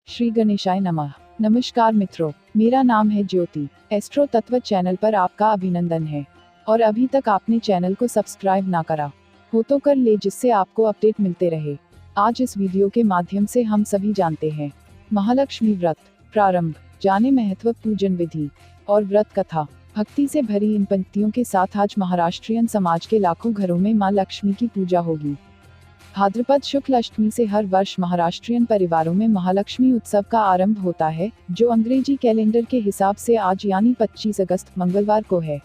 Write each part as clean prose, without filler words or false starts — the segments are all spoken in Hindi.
श्री गणेशाय नमः। नमस्कार मित्रों, मेरा नाम है ज्योति। एस्ट्रो तत्व चैनल पर आपका अभिनंदन है। और अभी तक आपने चैनल को सब्सक्राइब ना करा हो तो कर ले, जिससे आपको अपडेट मिलते रहे। आज इस वीडियो के माध्यम से हम सभी जानते हैं महालक्ष्मी व्रत प्रारंभ, जाने महत्व, पूजन विधि और व्रत कथा। भक्ति से भरी इन पंक्तियों के साथ आज महाराष्ट्रियन समाज के लाखों घरों में मां लक्ष्मी की पूजा होगी। भाद्रपद शुक्ल अष्टमी से हर वर्ष महाराष्ट्रियन परिवारों में महालक्ष्मी उत्सव का आरंभ होता है, जो अंग्रेजी कैलेंडर के हिसाब से आज यानी 25 अगस्त मंगलवार को है।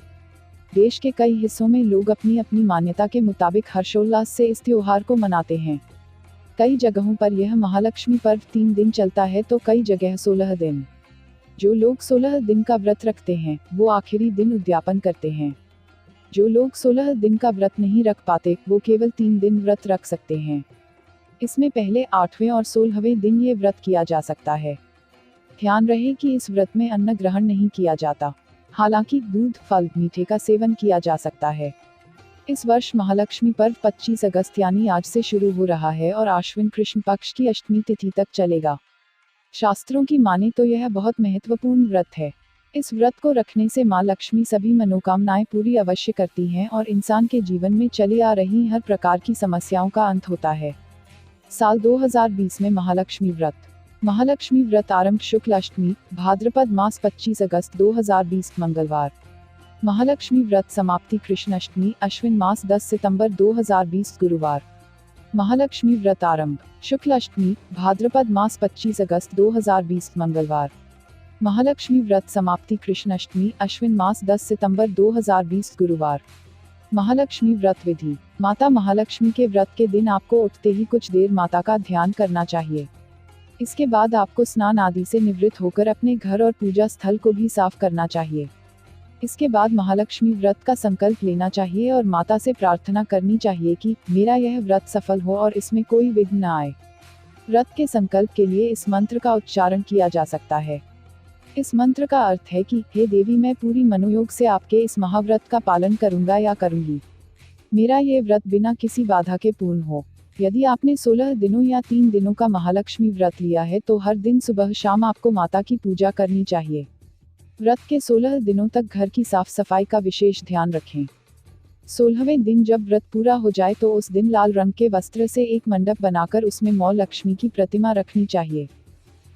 देश के कई हिस्सों में लोग अपनी अपनी मान्यता के मुताबिक हर्षोल्लास से इस त्योहार को मनाते हैं। कई जगहों पर यह महालक्ष्मी पर्व 3 दिन चलता है तो कई जगह 16 दिन। जो लोग 16 दिन का व्रत रखते हैं वो आखिरी दिन उद्यापन करते हैं। जो लोग 16 दिन का व्रत नहीं रख पाते वो केवल 3 दिन व्रत रख सकते हैं। इसमें पहले 8वें और 16वें दिन ये व्रत किया जा सकता है। ध्यान रहे कि इस व्रत में अन्न ग्रहण नहीं किया जाता, हालांकि दूध, फल, मीठे का सेवन किया जा सकता है। इस वर्ष महालक्ष्मी पर्व 25 अगस्त यानी आज से शुरू हो रहा है और आश्विन कृष्ण पक्ष की अष्टमी तिथि तक चलेगा। शास्त्रों की माने तो यह बहुत महत्वपूर्ण व्रत है। इस व्रत को रखने से मां लक्ष्मी सभी मनोकामनाएं पूरी अवश्य करती हैं और इंसान के जीवन में चली आ रही हर प्रकार की समस्याओं का अंत होता है। साल 2020 में महालक्ष्मी व्रत आरंभ शुक्ल अष्टमी, भाद्रपद मास 25 अगस्त 2020 मंगलवार। महालक्ष्मी व्रत समाप्ति कृष्ण अष्टमी, अश्विन मास 10 सितंबर 2020 गुरुवार। महालक्ष्मी व्रत आरंभ शुक्ल अष्टमी, भाद्रपद मास 25 अगस्त 2020 मंगलवार। महालक्ष्मी व्रत समाप्ति कृष्ण अष्टमी, अश्विन मास 10 सितंबर 2020 गुरुवार। महालक्ष्मी व्रत विधि। माता महालक्ष्मी के व्रत के दिन आपको उठते ही कुछ देर माता का ध्यान करना चाहिए। इसके बाद आपको स्नान आदि से निवृत्त होकर अपने घर और पूजा स्थल को भी साफ करना चाहिए। इसके बाद महालक्ष्मी व्रत का संकल्प लेना चाहिए और माता से प्रार्थना करनी चाहिए कि मेरा यह व्रत सफल हो और इसमें कोई विघ्न न आए। व्रत के संकल्प के लिए इस मंत्र का उच्चारण किया जा सकता है। इस मंत्र का अर्थ है कि हे देवी, मैं पूरी मनोयोग से आपके इस महाव्रत का पालन करूंगा या करूंगी। मेरा ये व्रत बिना किसी बाधा के पूर्ण हो। यदि आपने 16 दिनों या 3 दिनों का महालक्ष्मी व्रत लिया है तो हर दिन सुबह शाम आपको माता की पूजा करनी चाहिए। व्रत के 16 दिनों तक घर की साफ सफाई का विशेष ध्यान रखें। 16वें दिन जब व्रत पूरा हो जाए तो उस दिन लाल रंग के वस्त्र से एक मंडप बनाकर उसमें मां लक्ष्मी की प्रतिमा रखनी चाहिए।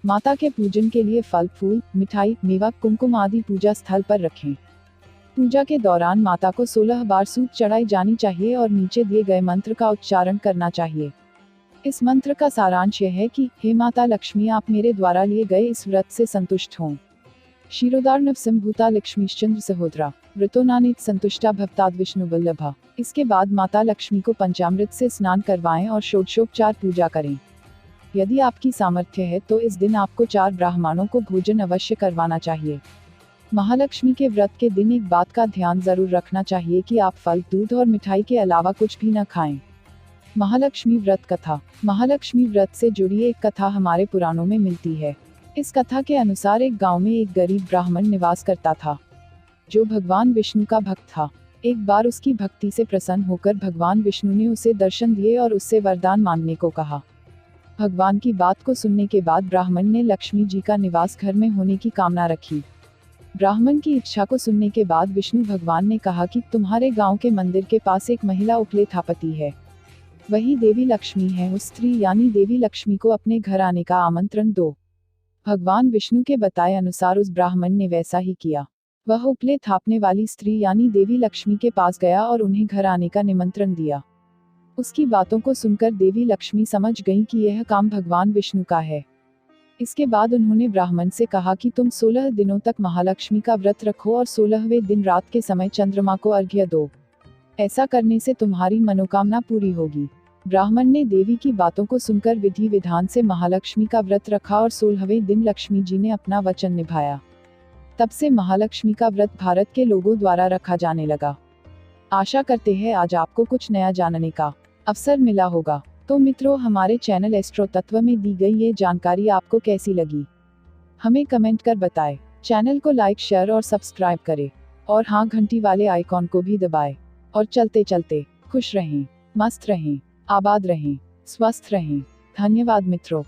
माता के पूजन के लिए फल, फूल, मिठाई, मेवा, कुमकुम आदि पूजा स्थल पर रखें। पूजा के दौरान माता को 16 बार सूत चढ़ाई जानी चाहिए और नीचे दिए गए मंत्र का उच्चारण करना चाहिए। इस मंत्र का सारांश यह है कि हे माता लक्ष्मी, आप मेरे द्वारा लिए गए इस व्रत से संतुष्ट हों। क्षीरोदार्णव संभूता लक्ष्मीश्चंद्र सहोदरा, व्रतोनानित संतुष्टा भक्ताद विष्णु वल्लभा। इसके बाद माता लक्ष्मी को पंचामृत से स्नान करवाएं और षोडशोपचार पूजा करें। यदि आपकी सामर्थ्य है तो इस दिन आपको 4 ब्राह्मणों को भोजन अवश्य करवाना चाहिए। महालक्ष्मी के व्रत के दिन एक बात का ध्यान जरूर रखना चाहिए कि आप फल, दूध और मिठाई के अलावा कुछ भी न खाएं। महालक्ष्मी व्रत कथा। महालक्ष्मी व्रत से जुड़ी एक कथा हमारे पुराणों में मिलती है। इस कथा के अनुसार एक गांव में एक गरीब ब्राह्मण निवास करता था, जो भगवान विष्णु का भक्त था। एक बार उसकी भक्ति से प्रसन्न होकर भगवान विष्णु ने उसे दर्शन दिए और उससे वरदान मांगने को कहा। भगवान की बात को सुनने के बाद ब्राह्मण ने लक्ष्मी जी का निवास घर में होने की कामना रखी। ब्राह्मण की इच्छा को सुनने के बाद विष्णु भगवान ने कहा कि तुम्हारे गांव के मंदिर के पास एक महिला उपलेथापति है, वही देवी लक्ष्मी है। उस स्त्री यानी देवी लक्ष्मी को अपने घर आने का आमंत्रण दो। भगवान विष्णु के बताए अनुसार उस ब्राह्मण ने वैसा ही किया। वह उपलेथापने वाली स्त्री यानी देवी लक्ष्मी के पास गया और उन्हें घर आने का निमंत्रण दिया। उसकी बातों को सुनकर देवी लक्ष्मी समझ गईं कि यह काम भगवान विष्णु का है। इसके बाद उन्होंने ब्राह्मण से कहा कि तुम 16 दिनों तक महालक्ष्मी का व्रत रखो और 16वें दिन रात के समय चंद्रमा को अर्घ्य दो। ऐसा करने से तुम्हारी मनोकामना पूरी होगी। ब्राह्मण ने देवी की बातों को सुनकर विधि विधान से महालक्ष्मी का व्रत रखा और 16वें दिन लक्ष्मी जी ने अपना वचन निभाया। तब से महालक्ष्मी का व्रत भारत के लोगों द्वारा रखा जाने लगा। आशा करते हैं आज आपको कुछ नया जानने का अवसर मिला होगा। तो मित्रों, हमारे चैनल एस्ट्रो तत्व में दी गई ये जानकारी आपको कैसी लगी, हमें कमेंट कर बताएं। चैनल को लाइक, शेयर और सब्सक्राइब करें और हाँ, घंटी वाले आइकॉन को भी दबाएं। और चलते चलते खुश रहें, मस्त रहें, आबाद रहें, स्वस्थ रहें। धन्यवाद मित्रों।